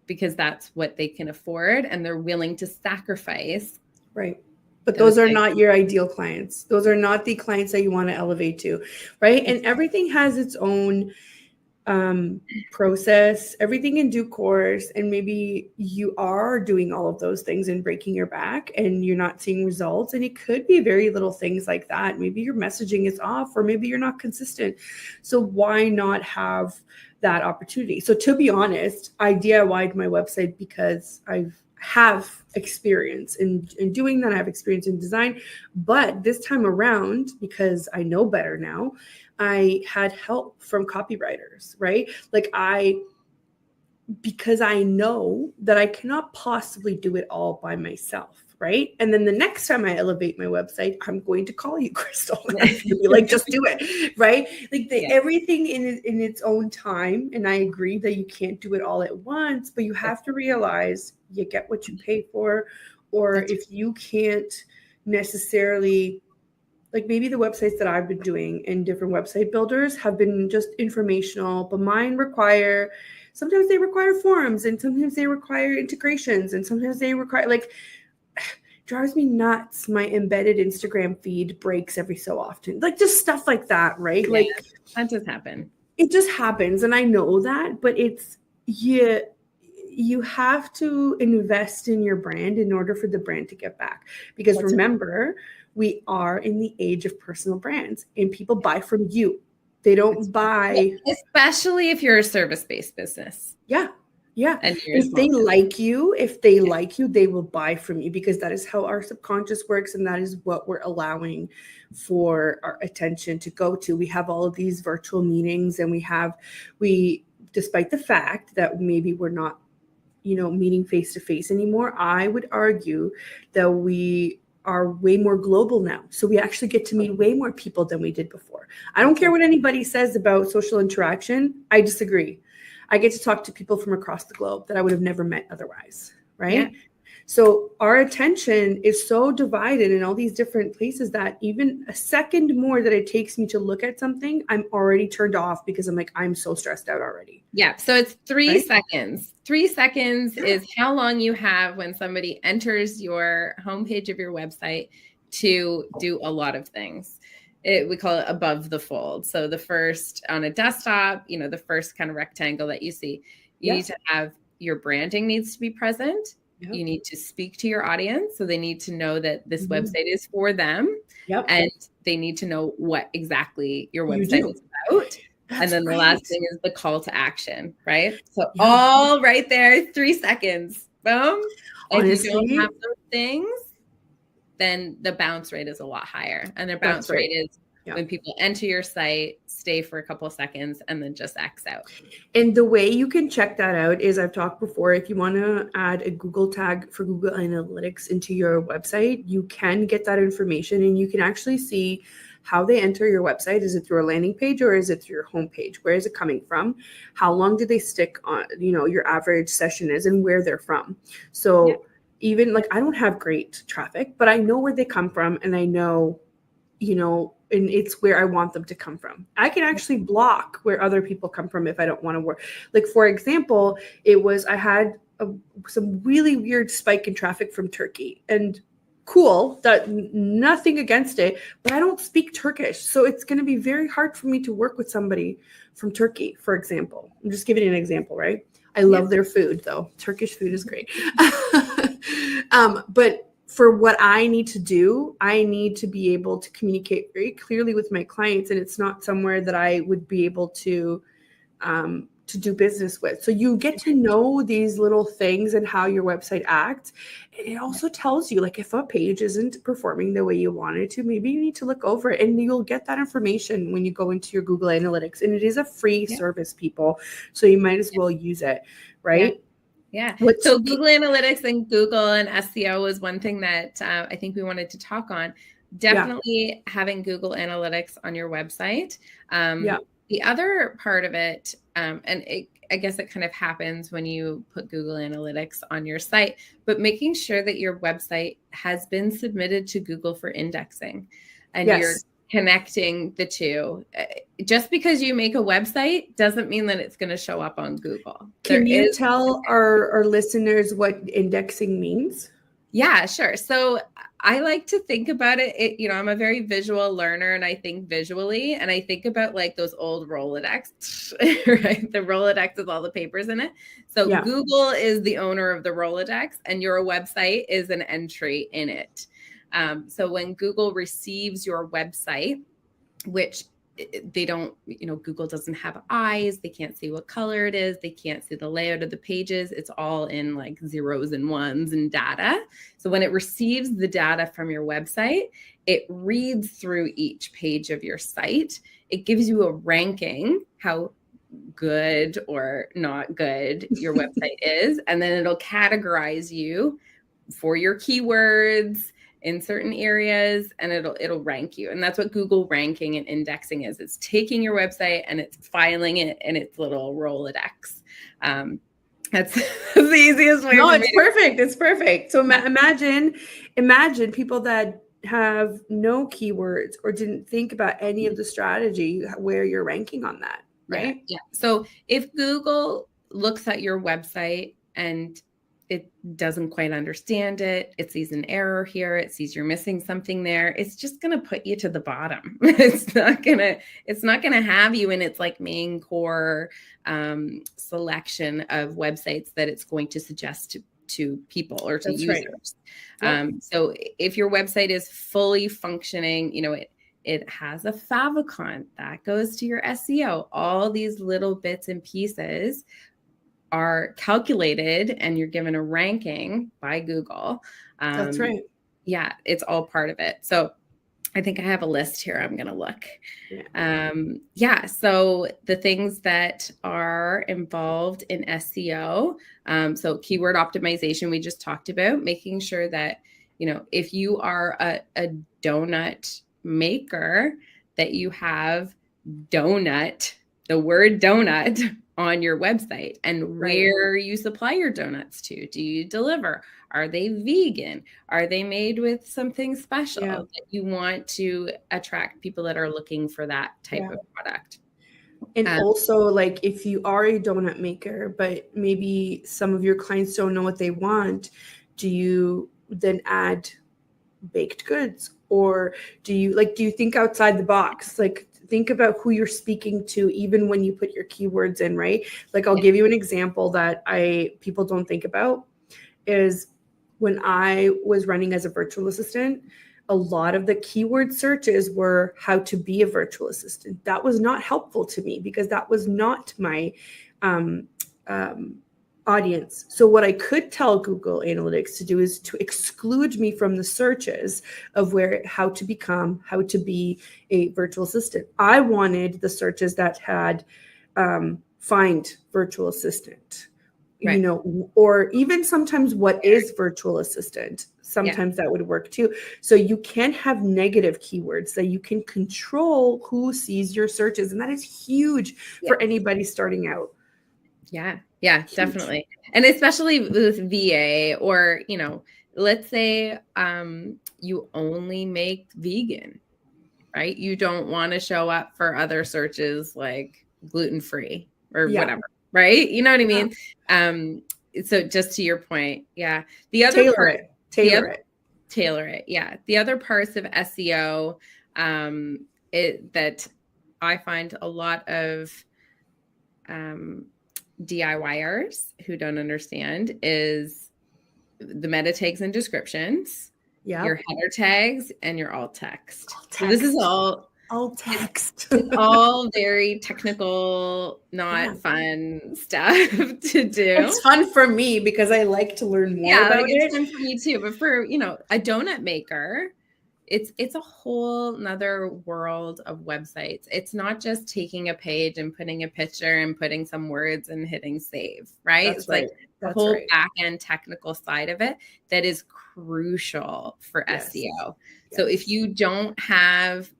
because that's what they can afford and they're willing to sacrifice. Right. But those are not your ideal clients. Those are not the clients that you want to elevate to, right? And everything has its own process, everything in due course. And maybe you are doing all of those things and breaking your back and you're not seeing results. And it could be very little things like that. Maybe your messaging is off, or maybe you're not consistent. So why not have that opportunity? So to be honest, I DIY'd my website because I have experience in doing that. I have experience in design, but this time around, because I know better now, I had help from copywriters, right? Because I know that I cannot possibly do it all by myself, right? And then the next time I elevate my website, I'm going to call you, Krystal. I'm going to be like, just do it, right? Like everything in its own time. And I agree that you can't do it all at once, but you have to realize you get what you pay for. Or if you can't necessarily, like maybe the websites that I've been doing in different website builders have been just informational, but mine require sometimes they require forms, and sometimes they require integrations, and sometimes they require, like, drives me nuts. My embedded Instagram feed breaks every so often, like just stuff like that, right? Yeah, like that does happen. It just happens, and I know that, but it's you have to invest in your brand in order for the brand to get back, because remember, we are in the age of personal brands, and people buy from you. They don't buy, especially if you're a service-based business. Yeah. And If they like you, they will buy from you, because that is how our subconscious works, and that is what we're allowing for our attention to go to. We have all of these virtual meetings, and we despite the fact that maybe we're not, meeting face to face anymore, I would argue that we are way more global now. So we actually get to meet way more people than we did before. I don't care what anybody says about social interaction. I disagree. I get to talk to people from across the globe that I would have never met otherwise, right? Yeah. So our attention is so divided in all these different places that even a second more that it takes me to look at something, I'm already turned off, because I'm like, I'm so stressed out already. Yeah. So it's 3 seconds. 3 seconds is how long you have when somebody enters your homepage of your website to do a lot of things. We call it above the fold. So the first on a desktop, the first kind of rectangle that you see, you need to have your branding needs to be present. Yep. You need to speak to your audience. So they need to know that this website is for them. Yep. And they need to know what exactly your website is about. And then the last thing is the call to action, right? So all right there, 3 seconds, boom. Honestly, if you don't have those things, then the bounce rate is a lot higher. And their bounce rate is when people enter your site, stay for a couple of seconds, and then just X out. And the way you can check that out is, I've talked before, if you want to add a Google tag for Google Analytics into your website, you can get that information, and you can actually see how they enter your website. Is it through a landing page, or is it through your homepage? Where is it coming from? How long do they stick on, your average session is, and where they're from. So even like, I don't have great traffic, but I know where they come from, and I know, and it's where I want them to come from. I can actually block where other people come from if I don't want to work. Like, for example, I had some really weird spike in traffic from Turkey, and cool, that nothing against it, but I don't speak Turkish. So it's going to be very hard for me to work with somebody from Turkey, for example. I'm just giving an example, right? I love their food, though. Turkish food is great. But for what I need to do, I need to be able to communicate very clearly with my clients, and it's not somewhere that I would be able to do business with. So you get to know these little things and how your website acts. And it also tells you, like, if a page isn't performing the way you want it to, maybe you need to look over it, and you'll get that information when you go into your Google Analytics. And it is a free service, people. So you might as well use it, right? Yeah. So Google Analytics and Google and SEO is one thing that I think we wanted to talk on. Definitely having Google Analytics on your website. The other part of it, I guess it kind of happens when you put Google Analytics on your site, but making sure that your website has been submitted to Google for indexing, and you're connecting the two. Just because you make a website doesn't mean that it's going to show up on Google. Can you tell our listeners what indexing means? Yeah, sure. So I like to think about it. I'm a very visual learner, and I think visually, and I think about like those old Rolodex, right? The Rolodex with all the papers in it. So Google is the owner of the Rolodex, and your website is an entry in it. So when Google receives your website, which they don't, Google doesn't have eyes. They can't see what color it is. They can't see the layout of the pages. It's all in like zeros and ones and data. So when it receives the data from your website, it reads through each page of your site. It gives you a ranking, how good or not good your website is. And then it'll categorize you for your keywords in certain areas, and it'll rank you. And that's what Google ranking and indexing is. It's taking your website and it's filing it in its little Rolodex. That's the easiest way. No, it's perfect. It's perfect. So imagine people that have no keywords or didn't think about any of the strategy, where you're ranking on that, right? Yeah. So if Google looks at your website and it doesn't quite understand it, it sees an error here, it sees you're missing something there, it's just going to put you to the bottom. It's not going to have you in its like main core selection of websites that it's going to suggest to people or to users. Right. Yep. So if your website is fully functioning, you know, it has a favicon that goes to your SEO. All these little bits and pieces are calculated and you're given a ranking by Google. That's right. Yeah, it's all part of it. So I think I have a list here. I'm going to look. Yeah. So the things that are involved in SEO. So keyword optimization, we just talked about, making sure that, you know, if you are a donut maker, that you have donut, the word donut on your website and where you supply your donuts to. Do you deliver? Are they vegan? Are they made with something special that you want to attract people that are looking for that type of product? And also, like, if you are a donut maker, but maybe some of your clients don't know what they want, do you then add baked goods? Or do you think outside the box? Like, think about who you're speaking to, even when you put your keywords in, right? Like, I'll give you an example that people don't think about is when I was running as a virtual assistant, a lot of the keyword searches were how to be a virtual assistant. That was not helpful to me because that was not my audience. So what I could tell Google Analytics to do is to exclude me from the searches of how to be a virtual assistant. I wanted the searches that had find virtual assistant, you know, or even sometimes what is virtual assistant. Sometimes that would work too. So you can have negative keywords that you can control who sees your searches. And that is huge for anybody starting out. Yeah, definitely. And especially with VA, or, you know, let's say you only make vegan, right? You don't want to show up for other searches like gluten-free or whatever, right? You know what I mean? So just to your point, the other tailor it. Yeah. The other parts of SEO that I find a lot of DIYers who don't understand is the meta tags and descriptions, your header tags, and your alt text. So this is all text. It's all very technical, not fun stuff to do. It's fun for me because I like to learn more about it. It's fun for me too. But for, you know, a donut maker, it's a whole nother world of websites. It's not just taking a page and putting a picture and putting some words and hitting save, right? It's like the whole back end technical side of it that is crucial for SEO. So if you don't have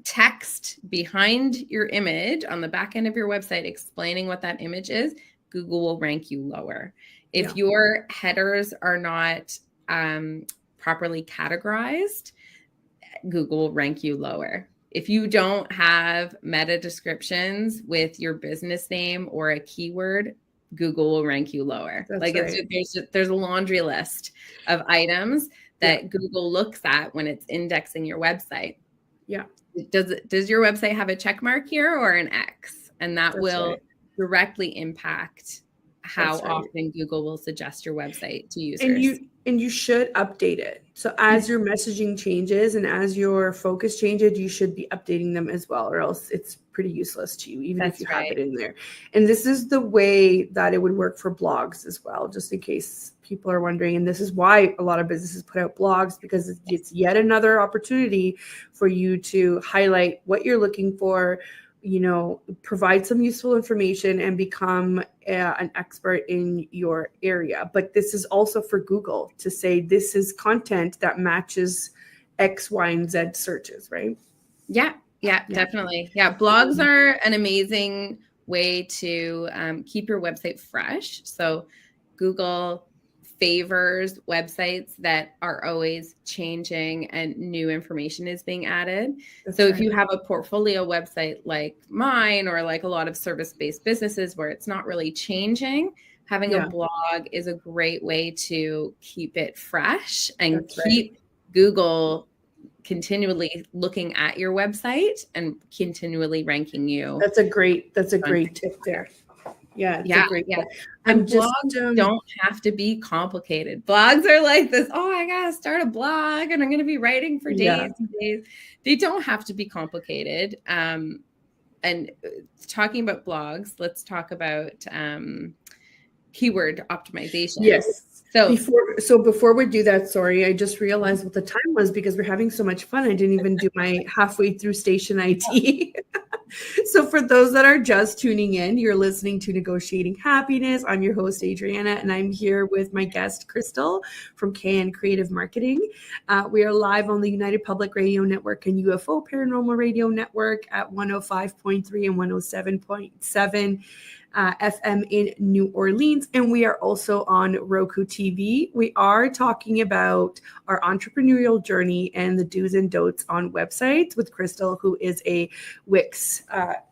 text behind your image on the back end of your website explaining what that image is, Google will rank you lower. If your headers are not properly categorized, Google will rank you lower. If you don't have meta descriptions with your business name or a keyword, Google will rank you lower. There's a laundry list of items that Google looks at when it's indexing your website. Yeah. Does your website have a check mark here or an X? And that will directly impact how often Google will suggest your website to users. And you should update it. So as your messaging changes and as your focus changes, you should be updating them as well, or else it's pretty useless to you, even if you have it in there. And this is the way that it would work for blogs as well, just in case people are wondering. And this is why a lot of businesses put out blogs, because it's yet another opportunity for you to highlight what you're looking for, you know, provide some useful information and become an expert in your area. But this is also for Google to say this is content that matches X, Y, and Z searches, right? Yeah, definitely. Yeah, blogs are an amazing way to keep your website fresh. So Google favors websites that are always changing and new information is being added. So if you have a portfolio website like mine, or like a lot of service-based businesses where it's not really changing, having a blog is a great way to keep it fresh and keep Google continually looking at your website and continually ranking you. That's a great tip there. Yeah, it's a great tip. And blogs don't have to be complicated. Blogs are like this, oh, I gotta start a blog and I'm gonna be writing for days and days. They don't have to be complicated. And talking about blogs, let's talk about keyword optimization. Yes. So before we do that, sorry, I just realized what the time was because we're having so much fun. I didn't even do my halfway through station IT. So for those that are just tuning in, you're listening to Negotiating Happiness. I'm your host, Adriana, and I'm here with my guest, Krystal from KN Creative Marketing. We are live on the United Public Radio Network and UFO Paranormal Radio Network at 105.3 and 107.7. FM in New Orleans, and we are also on Roku TV. We are talking about our entrepreneurial journey and the do's and don'ts on websites with Krystal, who is a Wix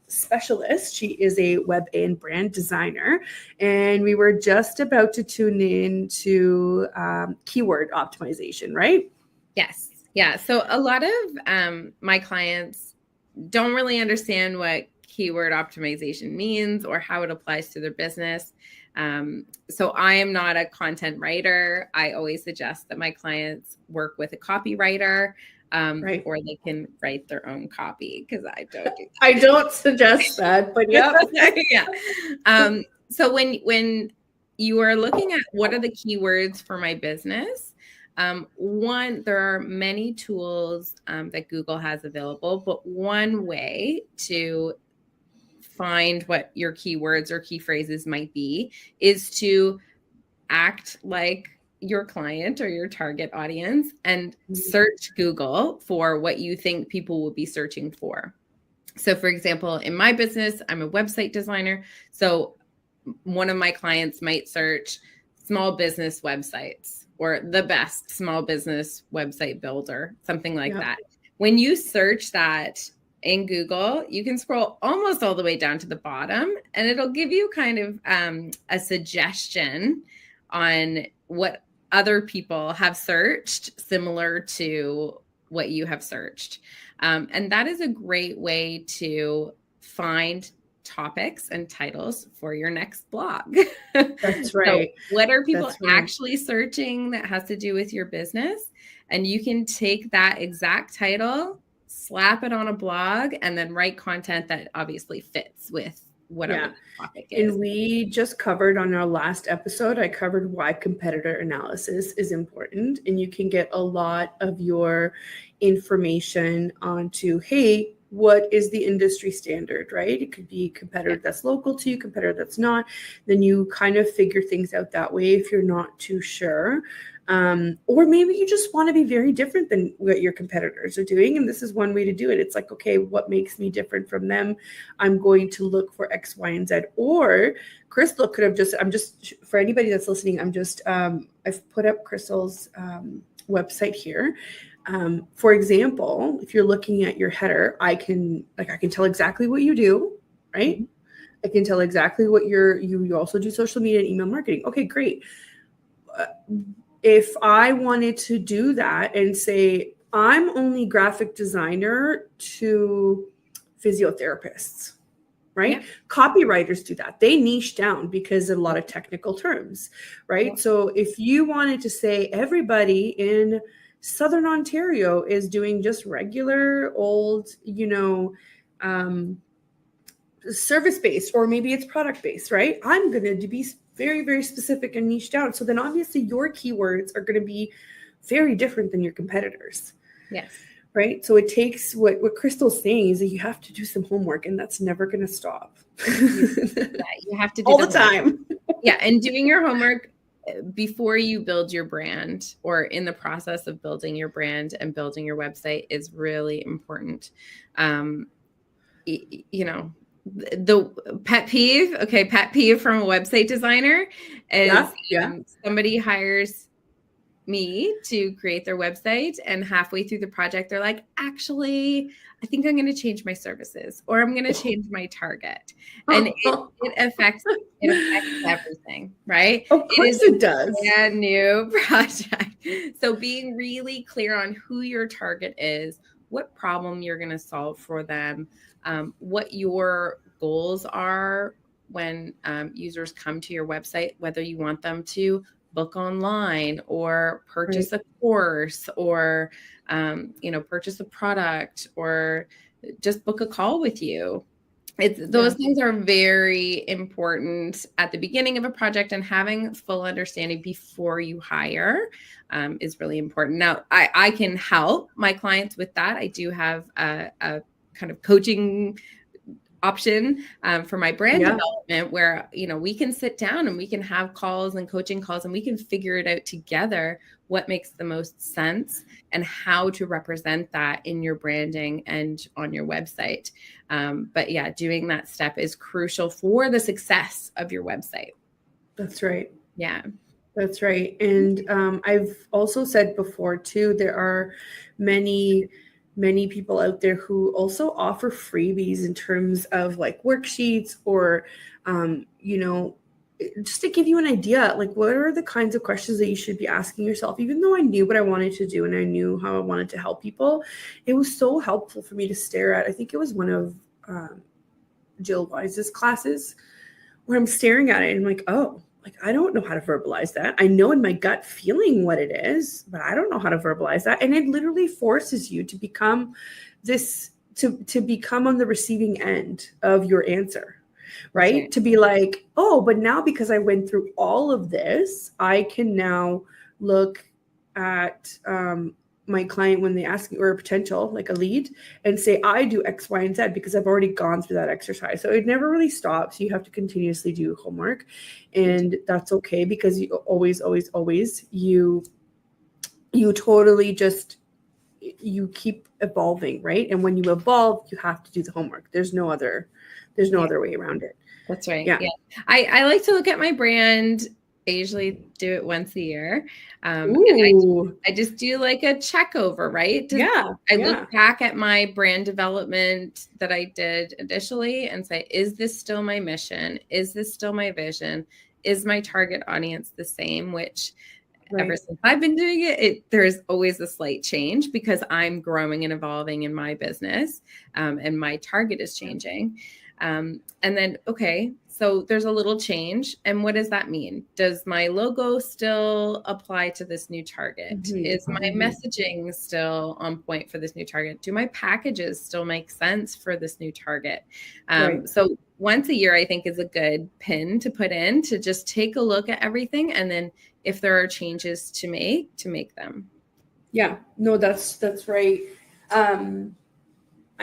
specialist. She is a web and brand designer, and we were just about to tune in to keyword optimization, right? Yes. Yeah. So a lot of my clients don't really understand what keyword optimization means or how it applies to their business. So I am not a content writer. I always suggest that my clients work with a copywriter, or they can write their own copy, because I don't do that. I don't suggest that, but yeah. So when you are looking at what are the keywords for my business, there are many tools that Google has available, but one way to find what your keywords or key phrases might be is to act like your client or your target audience and search Google for what you think people will be searching for. So for example, in my business, I'm a website designer. So one of my clients might search small business websites or the best small business website builder, something like that. When you search that in Google, you can scroll almost all the way down to the bottom, and it'll give you kind of a suggestion on what other people have searched similar to what you have searched. And that is a great way to find topics and titles for your next blog. That's right. So what are people actually searching that has to do with your business? And you can take that exact title, slap it on a blog, and then write content that obviously fits with whatever the topic is. And we just covered on our last episode, I covered why competitor analysis is important. And you can get a lot of your information onto, hey, what is the industry standard, right? It could be a competitor that's local to you, competitor that's not. Then you kind of figure things out that way if you're not too sure. Or maybe you just want to be very different than what your competitors are doing. And this is one way to do it. It's like, okay, what makes me different from them? I'm going to look for X, Y, and Z. Or Krystal could have for anybody that's listening, I've put up Krystal's website here. For example, if you're looking at your header, I can tell exactly what you do, right? Mm-hmm. I can tell exactly what you also do social media and email marketing. Okay, great. If I wanted to do that and say, I'm only graphic designer to physiotherapists, right? Yeah. Copywriters do that. They niche down because of a lot of technical terms, right? Yeah. So if you wanted to say everybody in Southern Ontario is doing just regular old, service-based, or maybe it's product-based, right? I'm going to be very, very specific and niche down. So then obviously your keywords are going to be very different than your competitors. Yes. Right. So it takes what Krystal's saying is that you have to do some homework, and that's never going to stop. You have to do all the time. Yeah. And doing your homework before you build your brand, or in the process of building your brand and building your website, is really important. the pet peeve, okay, pet peeve from a website designer is somebody hires me to create their website, and halfway through the project they're like, actually, I think I'm going to change my services, or I'm going to change my target. And it affects everything, right? Of course it does. Brand new project. So being really clear on who your target is, what problem you're going to solve for them, what your goals are when users come to your website, whether you want them to book online or purchase a course or, purchase a product or just book a call with you. Those things are very important at the beginning of a project, and having full understanding before you hire is really important. Now, I can help my clients with that. I do have a kind of coaching option for my brand development where, we can sit down and we can have calls and coaching calls, and we can figure it out together, what makes the most sense and how to represent that in your branding and on your website. But yeah, doing that step is crucial for the success of your website. That's right. Yeah. That's right. And I've also said before too, there are many people out there who also offer freebies in terms of like worksheets or, just to give you an idea, like what are the kinds of questions that you should be asking yourself. Even though I knew what I wanted to do and I knew how I wanted to help people, it was so helpful for me to stare at. I think it was one of Jill Wise's classes where I'm staring at it and I'm like, oh, like, I don't know how to verbalize that. I know in my gut feeling what it is, but I don't know how to verbalize that. And it literally forces you to become to become on the receiving end of your answer, right? Okay. To be like, oh, but now because I went through all of this, I can now look at my client when they ask me, or a potential, like a lead, and say, I do X, Y, and Z because I've already gone through that exercise. So it never really stops. You have to continuously do homework, and that's okay, because you always, you totally just, you keep evolving, right? And when you evolve, you have to do the homework. There's no other way around it. That's right. Yeah. I like to look at my brand. I usually do it once a year. And I just do like a check over, right? I look back at my brand development that I did initially and say, is this still my mission? Is this still my vision? Is my target audience the same? Which ever since I've been doing it, there's always a slight change because I'm growing and evolving in my business, and my target is changing. And then, okay, so there's a little change. And what does that mean? Does my logo still apply to this new target? Mm-hmm. Is my messaging still on point for this new target? Do my packages still make sense for this new target? So once a year, I think, is a good pin to put in to just take a look at everything. And then if there are changes to make them. Yeah, no, that's right.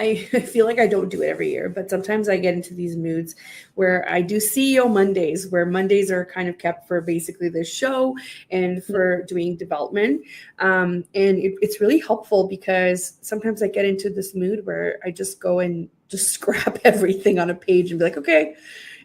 I feel like I don't do it every year, but sometimes I get into these moods where I do CEO Mondays, where Mondays are kind of kept for basically the show and for doing development. And it's really helpful because sometimes I get into this mood where I just go and just scrap everything on a page and be like, okay,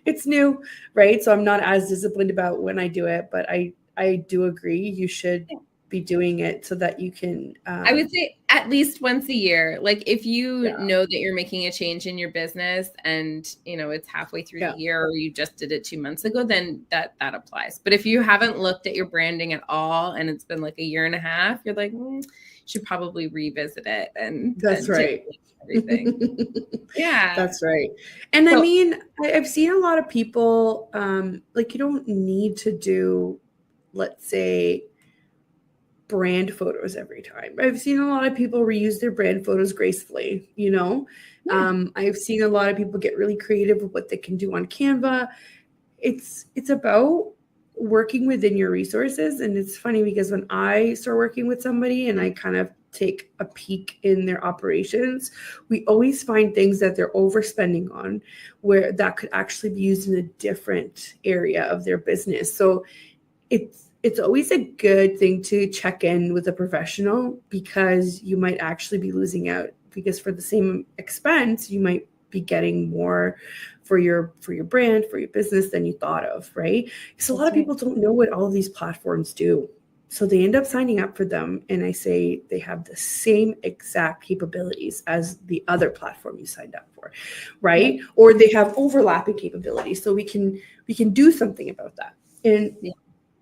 it's new, right? So I'm not as disciplined about when I do it, but I do agree you should be doing it so that you can I would say at least once a year. Like if you know that you're making a change in your business and it's halfway through the year, or you just did it 2 months ago, then that applies. But if you haven't looked at your branding at all and it's been like a year and a half, you're like, you should probably revisit it. And that's right. Everything. Yeah, that's right. And so, I mean, I've seen a lot of people like, you don't need to do, let's say, brand photos every time. I've seen a lot of people reuse their brand photos gracefully, I've seen a lot of people get really creative with what they can do on Canva. It's about working within your resources. And it's funny because when I start working with somebody and I kind of take a peek in their operations, we always find things that they're overspending on where that could actually be used in a different area of their business. So it's always a good thing to check in with a professional, because you might actually be losing out, because for the same expense, you might be getting more for your brand, for your business than you thought of, right? Because a lot of people don't know what all of these platforms do. So they end up signing up for them, and I say they have the same exact capabilities as the other platform you signed up for, right? Yeah. Or they have overlapping capabilities. So we can do something about that. And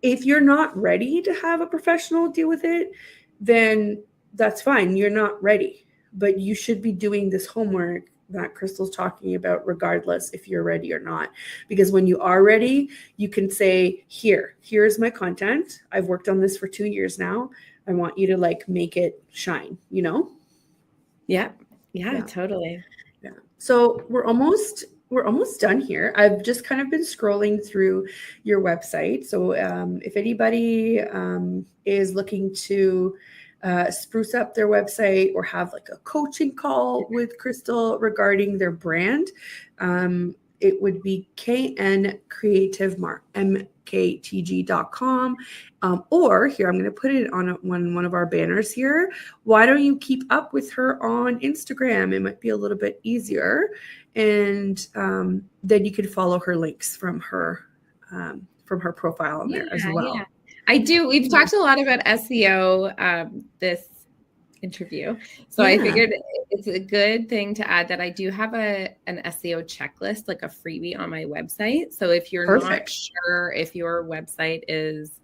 if you're not ready to have a professional deal with it, then that's fine. You're not ready, but you should be doing this homework that Krystal's talking about, regardless if you're ready or not. Because when you are ready, you can say, here's my content. I've worked on this for 2 years now. I want you to like make it shine, you know? Yeah, totally. Yeah. So we're almost done here. I've just kind of been scrolling through your website. So if anybody is looking to spruce up their website or have like a coaching call with Krystal regarding their brand, it would be mktg.com. Or here, I'm going to put it on one of our banners here. Why don't you keep up with her on Instagram? It might be a little bit easier. And then you can follow her links from her profile on there as well. Yeah. I do. We've talked a lot about SEO this interview. So I figured it's a good thing to add that I do have an SEO checklist, like a freebie on my website. So if you're not sure if your website is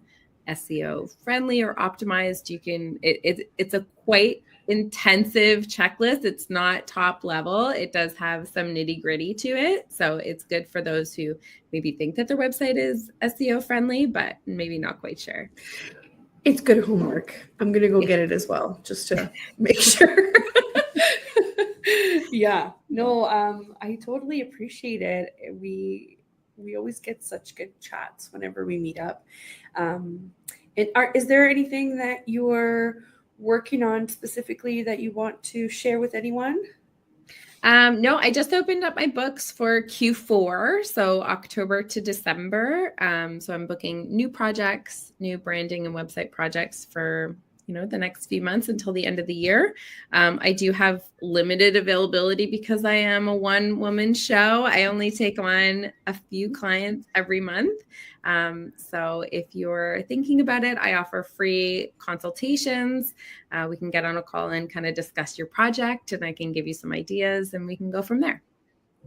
SEO friendly or optimized, you can, it's a quite intensive checklist. It's not top level. It does have some nitty gritty to it. So it's good for those who maybe think that their website is SEO friendly, but maybe not quite sure. It's good homework. I'm going to go get it as well, just to make sure. Yeah, no, I totally appreciate it. We always get such good chats whenever we meet up. Is there anything that you're working on specifically that you want to share with anyone? No, I just opened up my books for Q4, so October to December. So I'm booking new projects, new branding and website projects for, the next few months until the end of the year. I do have limited availability because I am a one-woman show. I only take on a few clients every month. So if you're thinking about it, I offer free consultations. We can get on a call and kind of discuss your project, and I can give you some ideas and we can go from there.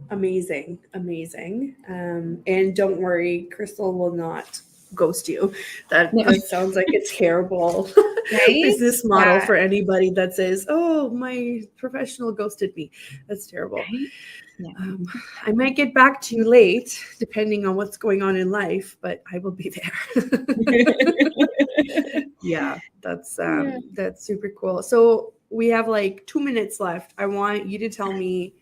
Amazing. And don't worry, Krystal will not ghost you. That sounds like a terrible business model for anybody that says, oh, my professional ghosted me. That's terrible. Right? Yeah. I might get back to you late, depending on what's going on in life, but I will be there. Yeah, that's super cool. So we have like 2 minutes left. I want you to tell me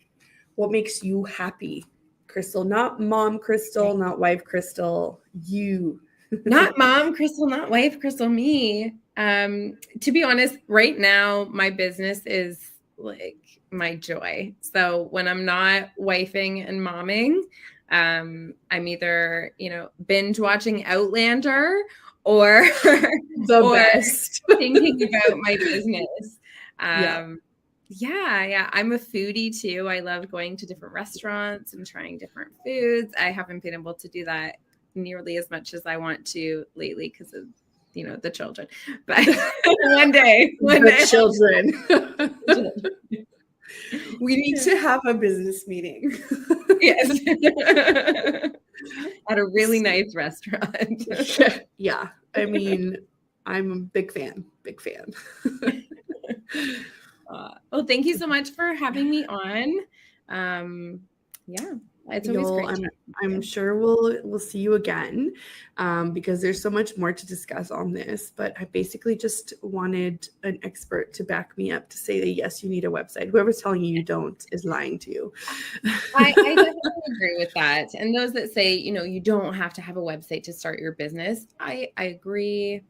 what makes you happy, Krystal. Not mom Krystal, not wife Krystal, you. Not mom Krystal, not wife Krystal, me. To be honest, right now, my business is like my joy. So when I'm not wifing and momming, I'm either, binge watching Outlander or best thinking about my business. Yeah. I'm a foodie too. I love going to different restaurants and trying different foods. I haven't been able to do that nearly as much as I want to lately because of the children, but one day children. We need to have a business meeting. Yes. At a really nice restaurant. Yeah, I mean, I'm a big fan. Well, thank you so much for having me on. It's always great. I'm sure we'll see you again because there's so much more to discuss on this. But I basically just wanted an expert to back me up to say that yes, you need a website. Whoever's telling you don't is lying to you. I definitely agree with that. And those that say you don't have to have a website to start your business, I agree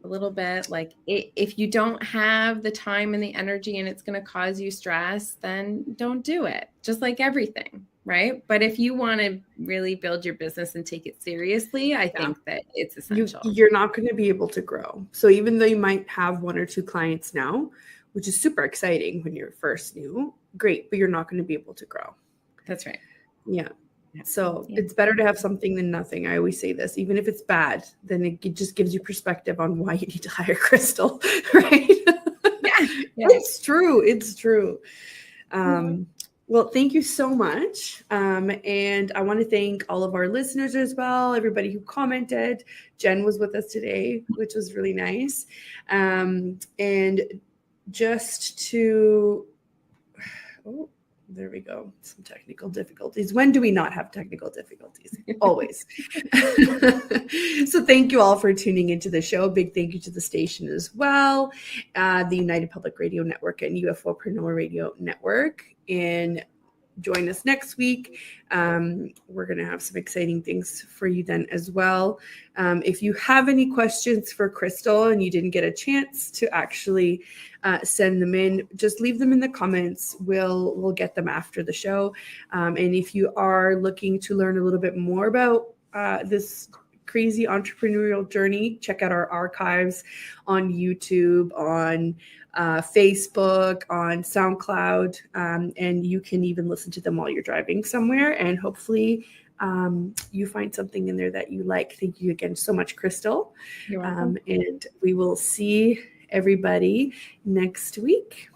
a little bit. Like if you don't have the time and the energy and it's going to cause you stress, then don't do it. Just like everything. Right. But if you want to really build your business and take it seriously, I think that it's essential. You're not going to be able to grow. So even though you might have 1 or 2 clients now, which is super exciting when you're first new, great, but you're not going to be able to grow. That's right. Yeah. So Yeah. it's better to have something than nothing. I always say this, even if it's bad, then it just gives you perspective on why you need to hire Krystal, right? Yeah. It's true. It's true. Well, thank you so much. And I want to thank all of our listeners as well, everybody who commented. Jen was with us today, which was really nice. And just to, oh, there we go. Some technical difficulties. When do we not have technical difficulties? Always. So thank you all for tuning into the show. Big thank you to the station as well, the United Public Radio Network and UFOpreneur Radio Network. And join us next week. We're going to have some exciting things for you then as well. If you have any questions for Krystal and you didn't get a chance to actually send them in, just leave them in the comments. We'll get them after the show. And if you are looking to learn a little bit more about this crazy entrepreneurial journey, check out our archives on YouTube, on Facebook, on SoundCloud, and you can even listen to them while you're driving somewhere. And hopefully you find something in there that you like. Thank you again so much, Krystal. You're welcome. And we will see everybody next week.